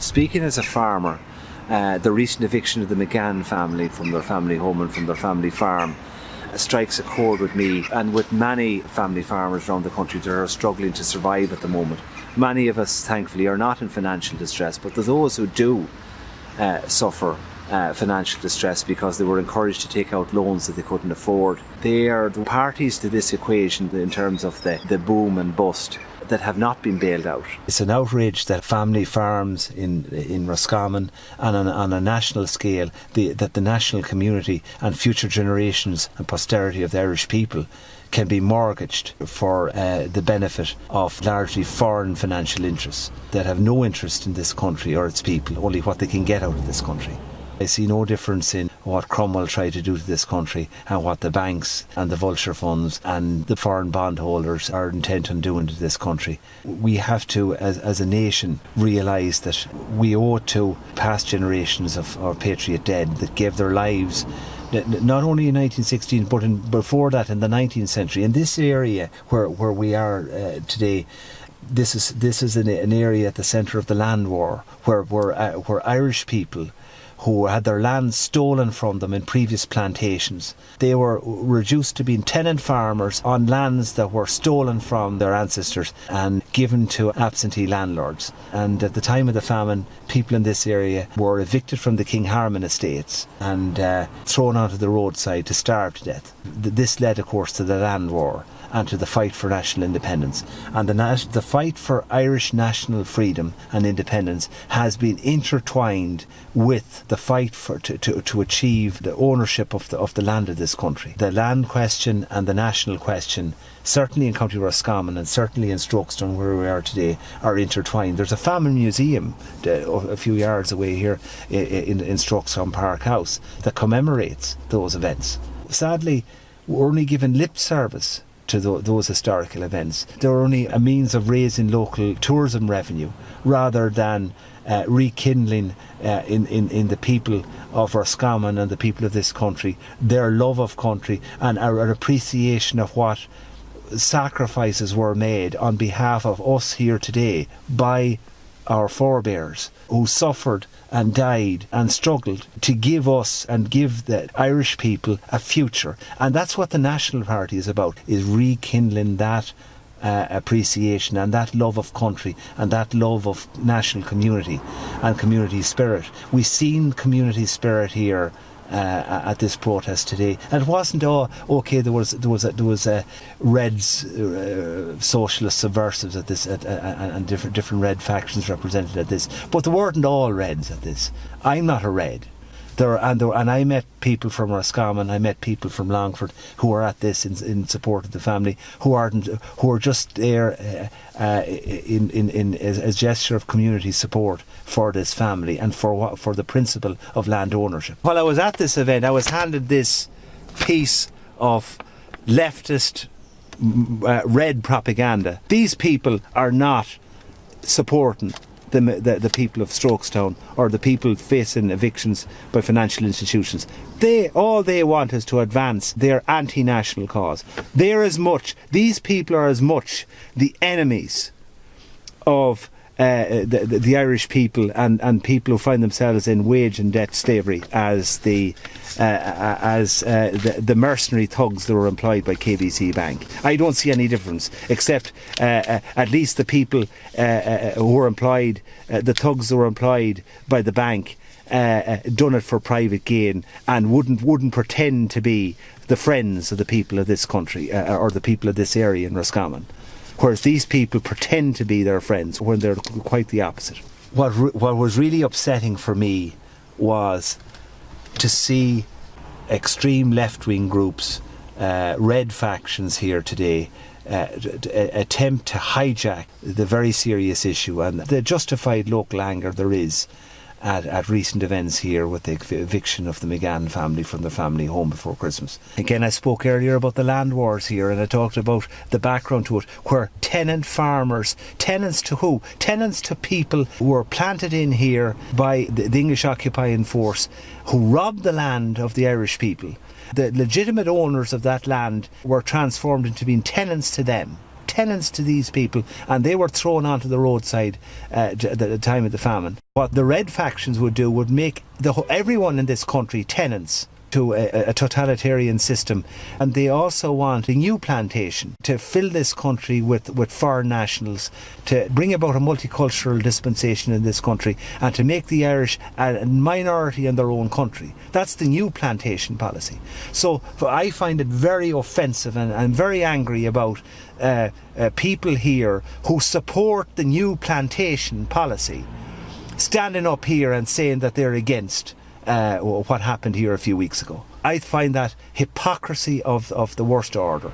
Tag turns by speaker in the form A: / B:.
A: Speaking as a farmer, the recent eviction of the McGann family from their family home and from their family farm strikes a chord with me and with many family farmers around the country that are struggling to survive at the moment. Many of us, thankfully, are not in financial distress, but there's those who do suffer financial distress because they were encouraged to take out loans that they couldn't afford. They are the parties to this equation in terms of the boom and bust that have not been bailed out. It's an outrage that family farms in Roscommon and on a national scale, that the national community and future generations and posterity of the Irish people can be mortgaged for the benefit of largely foreign financial interests that have no interest in this country or its people, only what they can get out of this country. I see no difference in what Cromwell tried to do to this country and what the banks and the vulture funds and the foreign bondholders are intent on doing to this country. We have to, as a nation, realise that we owe it to past generations of our patriot dead that gave their lives not only in 1916 but before that in the 19th century. In this area where we are today, this is an area at the centre of the land war where Irish people who had their lands stolen from them in previous plantations. They were reduced to being tenant farmers on lands that were stolen from their ancestors and given to absentee landlords. And at the time of the famine, people in this area were evicted from the King Harman estates and thrown onto the roadside to starve to death. This led, of course, to the land war and to the fight for national independence. And the fight for Irish national freedom and independence has been intertwined with the fight to achieve the ownership of the land of this country. The land question and the national question, certainly in County Roscommon and certainly in Strokestown where we are today, are intertwined. There's a famine museum a few yards away here in Strokestown Park House that commemorates those events. Sadly, we're only given lip service to those historical events. They were only a means of raising local tourism revenue rather than rekindling in the people of Roscommon and the people of this country their love of country and our appreciation of what sacrifices were made on behalf of us here today by our forebears who suffered and died and struggled to give us and give the Irish people a future. And that's what the National Party is about, is rekindling that appreciation and that love of country and that love of national community and community spirit. We've seen community spirit here at this protest today, and it wasn't okay. There was Reds, socialist subversives at this, and different Red factions represented at this. But there weren't all Reds at this. I'm not a Red. And I met people from Roscommon, I met people from Longford who are at this in support of the family, who are just there as gesture of community support for this family and for the principle of land ownership. While I was at this event, I was handed this piece of leftist red propaganda. These people are not supporting the people of Strokestown or the people facing evictions by financial institutions. All they want is to advance their anti-national cause. These people are as much the enemies of the Irish people and people who find themselves in wage and debt slavery as the mercenary thugs that were employed by KBC Bank. I don't see any difference, except at least the people who were employed, the thugs that were employed by the bank, done it for private gain and wouldn't pretend to be the friends of the people of this country or the people of this area in Roscommon. Whereas these people pretend to be their friends when they're quite the opposite. What was really upsetting for me was to see extreme left-wing groups, red factions here today, attempt to hijack the very serious issue and the justified local anger there is at recent events here with the eviction of the McGann family from their family home before Christmas. Again, I spoke earlier about the land wars here, and I talked about the background to it, where tenant farmers, tenants to who? Tenants to people who were planted in here by the English occupying force, who robbed the land of the Irish people. The legitimate owners of that land were transformed into being tenants to them.
B: tenants to these people, and they were thrown onto the roadside at the time of the famine. What the red factions would do would make everyone in this country tenants to a totalitarian system, and they also want a new plantation to fill this country with foreign nationals, to bring about a multicultural dispensation in this country, and to make the Irish a minority in their own country. That's the new plantation policy. So I find it very offensive, and I'm very angry about people here who support the new plantation policy standing up here and saying that they're against what happened here a few weeks ago. I find that hypocrisy of the worst order.